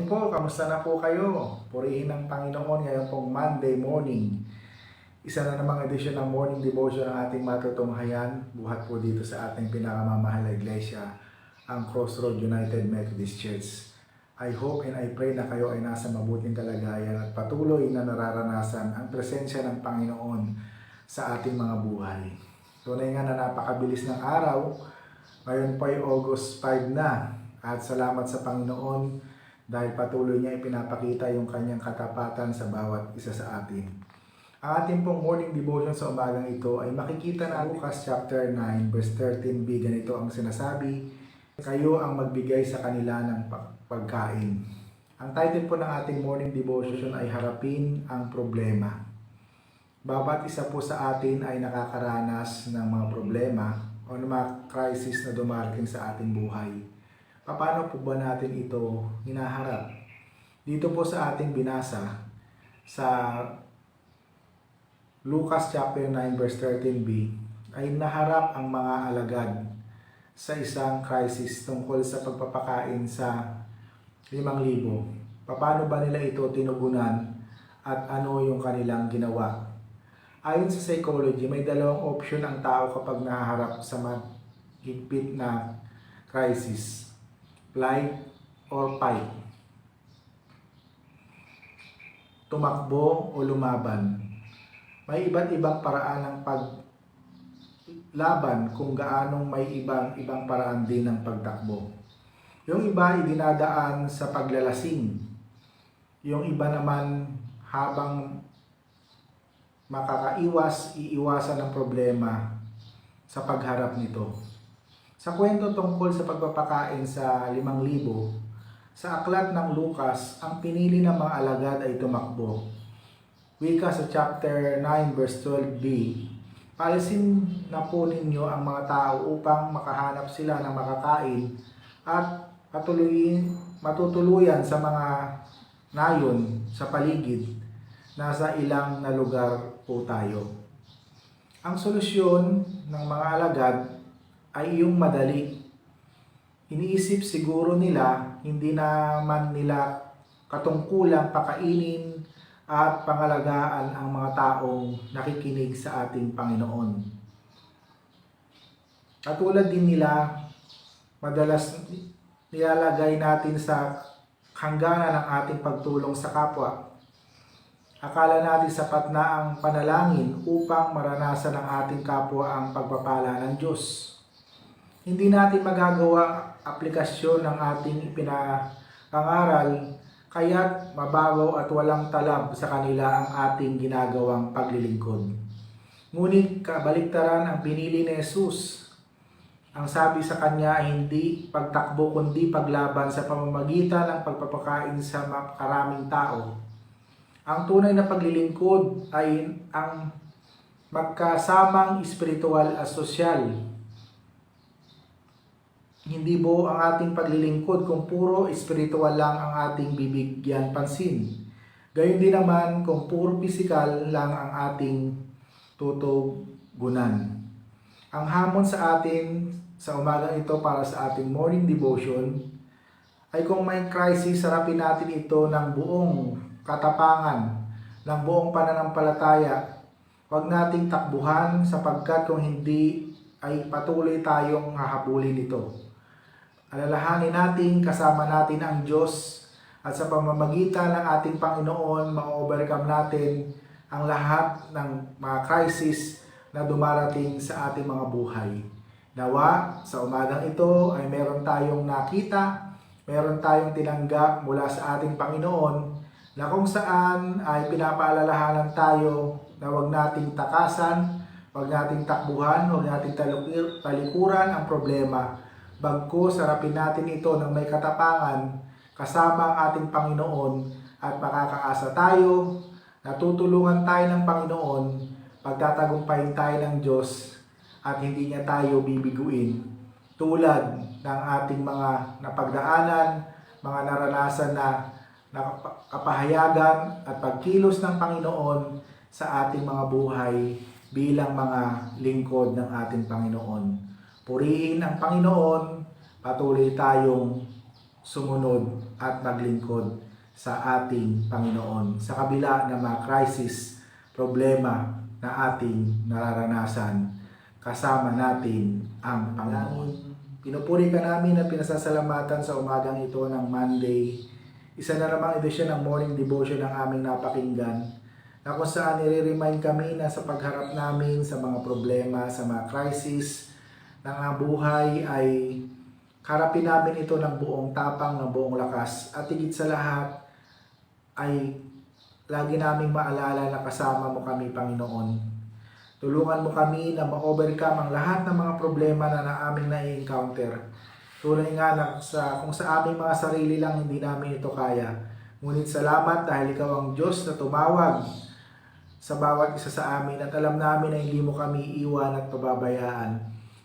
morning po, kamusta na po kayo? Purihin ng Panginoon ngayon pong Monday morning. Isa na namang edisyon ng morning devotion ng ating matutunghayan, buhat po dito sa ating pinakamamahal na iglesia, ang Crossroad United Methodist Church. I hope and I pray na kayo ay nasa mabuting kalagayan at patuloy na nararanasan ang presensya ng Panginoon sa ating mga buhay. Tunay nga na napakabilis ng araw, ngayon po ay August 5 na. At salamat sa Panginoon dahil patuloy niya ipinapakita yung kanyang katapatan sa bawat isa sa atin. Ang ating pong morning devotion sa umagang ito ay makikita na Lucas chapter 9 verse 13b. Ganito ang sinasabi, kayo ang magbigay sa kanila ng pagkain. Ang title po ng ating morning devotion ay harapin ang problema. Bawat isa po sa atin ay nakakaranas ng mga problema o ng mga crisis na dumarating sa ating buhay. Paano po ba natin ito hinaharap? Dito po sa ating binasa sa Lucas chapter 9 verse 13b ay naharap ang mga alagad sa isang crisis tungkol sa pagpapakain sa 5,000. Paano ba nila ito tinugunan at ano yung kanilang ginawa? Ayon sa psychology, may dalawang option ang tao kapag nahaharap sa mahigpit na crisis. Flight or fight. Tumakbo o lumaban. May iba't ibang paraan ng paglaban kung gaanong may ibang paraan din ng pagtakbo. Yung iba ay dinadaan sa paglalasing. Yung iba naman habang makakaiwas, iiwasan ng problema sa pagharap nito. Sa kwento tungkol sa pagpapakain sa 5,000, sa aklat ng Lucas, ang pinili ng mga alagad ay tumakbo. Wika sa chapter 9 verse 12b, paalisin na po ninyo ang mga tao upang makahanap sila ng makakain at matutuluyan sa mga nayon sa paligid. Nasa ilang na lugar po tayo. Ang solusyon ng mga alagad ay yung madali. Iniisip siguro nila, hindi naman nila katungkulang pakainin at pangalagaan ang mga taong nakikinig sa ating Panginoon. Katulad din nila, madalas nilalagay natin sa hangganan ng ating pagtulong sa kapwa. Akala natin sapat na ang panalangin upang maranasan ng ating kapwa ang pagpapala ng Diyos. Hindi natin magagawa aplikasyon ng ating ipinapangaral, kaya't mababaw at walang talab sa kanila ang ating ginagawang paglilingkod. Ngunit kabaliktaran ang pinili ni Jesus. Ang sabi sa kanya ay hindi pagtakbo kundi paglaban sa pamamagitan ng pagpapakain sa maraming tao. Ang tunay na paglilingkod ay ang magkasamang espiritual at sosyal. Hindi po ang ating paglilingkod kung puro espiritual lang ang ating bibigyan pansin. Gayon din naman kung puro pisikal lang ang ating tutugunan. Ang hamon sa atin sa umagang ito para sa ating morning devotion ay kung may crisis, harapin natin ito ng buong katapangan, ng buong pananampalataya. Huwag nating takbuhan sapagkat kung hindi ay patuloy tayong hahabulin ito. Alalahanin natin, kasama natin ang Diyos at sa pamamagitan ng ating Panginoon, ma-overcome natin ang lahat ng mga crisis na dumarating sa ating mga buhay. Nawa, sa umagang ito ay meron tayong nakita, meron tayong tinanggap mula sa ating Panginoon na kung saan ay pinapaalalahanan tayo na huwag nating takasan, huwag nating takbuhan, huwag nating talikuran ang problema. Bagkus, harapin natin ito ng may katapangan kasama ang ating Panginoon at makakaasa tayo, natutulungan tayo ng Panginoon, pagtatagumpayin tayo ng Diyos at hindi niya tayo bibiguin tulad ng ating mga napagdaanan, mga naranasan na kapahayagan at pagkilos ng Panginoon sa ating mga buhay bilang mga lingkod ng ating Panginoon. Purihin ang Panginoon, patuloy tayong sumunod at maglingkod sa ating Panginoon sa kabila ng mga crisis, problema na ating nararanasan. Kasama natin ang Panginoon. Pinupuri ka namin at pinasasalamatan sa umagang ito ng Monday. Isa na namang edisyon ng morning devotion ng aming napakinggan na kung saan nire-remind kami na sa pagharap namin sa mga problema, sa mga crisis ng buhay ay harapin namin ito ng buong tapang, ng buong lakas. At higit sa lahat ay lagi naming maalala na kasama mo kami, Panginoon. Tulungan mo kami na ma-overcome ang lahat ng mga problema na aming na-encounter. Tunay nga na kung sa aming mga sarili lang hindi namin ito kaya. Ngunit salamat dahil ikaw ang Diyos na tumawag sa bawat isa sa amin at alam namin na hindi mo kami iiwan at pababayaan.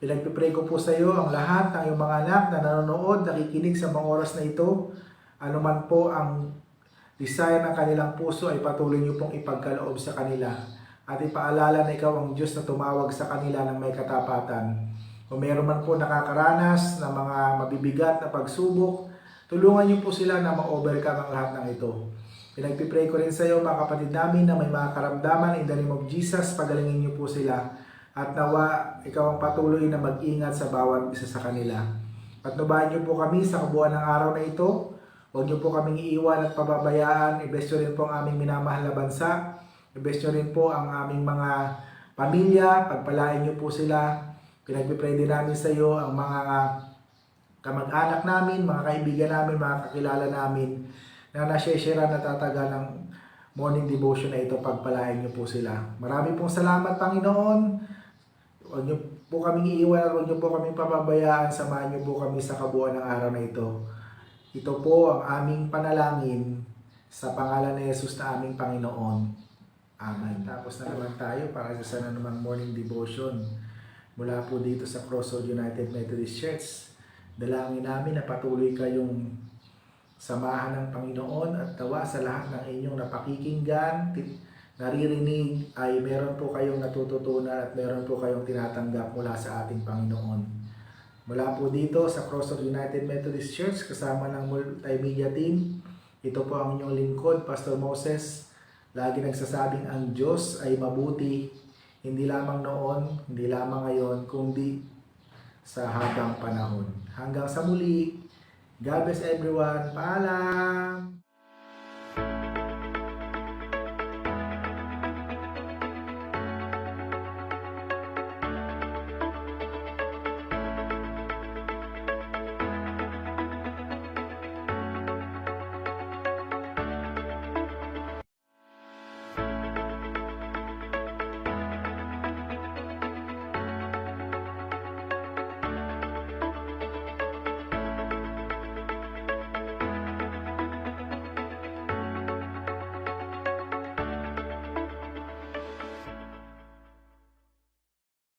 Pinagpipray ko po sa iyo ang lahat ng iyong mga anak na nanonood, nakikinig sa mga oras na ito. Ano man po ang desire ng kanilang puso ay patuloy niyo pong ipagkaloob sa kanila. At ipaalala na ikaw ang Diyos na tumawag sa kanila ng may katapatan. Kung meron man po nakakaranas ng mga mabibigat na pagsubok, tulungan niyo po sila na ma-overcome ang lahat ng ito. Pinagpipray ko rin sa iyo mga kapatid namin na may mga karamdaman in the name of Jesus, pagalingin niyo po sila. At nawa, ikaw ang patuloy na mag-ingat sa bawat isa sa kanila. Patnubayan niyo po kami sa kabuuan ng araw na ito. Huwag niyo po kaming iiwan at pababayaan. I-bless niyo rin po ang aming minamahal na bansa. I-bless nyo rin po ang aming mga pamilya, pagpalain nyo po sila. Pinagpipray din namin sa iyo ang mga kamag-anak namin, mga kaibigan namin, mga kakilala namin na nashare na tataga ng morning devotion na ito, pagpalain nyo po sila. Marami pong salamat, Panginoon. Huwag nyo po kaming iiwan at huwag nyo po kaming pababayaan. Samahan nyo po kami sa kabuuan ng araw na ito. Ito po ang aming panalangin sa pangalan ni Jesus na aming Panginoon. Amen. Tapos na naman tayo para sa namang morning devotion mula po dito sa Crossroad United Methodist Church. Dalangin namin na patuloy kayong samahan ng Panginoon at tawa sa lahat ng inyong napakikinggan, naririnig ay meron po kayong natututunan at meron po kayong tinatanggap mula sa ating Panginoon. Mula po dito sa Crossroad United Methodist Church kasama ng multimedia team, ito po ang inyong lingkod, Pastor Moses. Lagi nagsasabing ang Diyos ay mabuti, hindi lamang noon, hindi lamang ngayon, kundi sa habang panahon. Hanggang sa muli, God bless everyone. Paalam!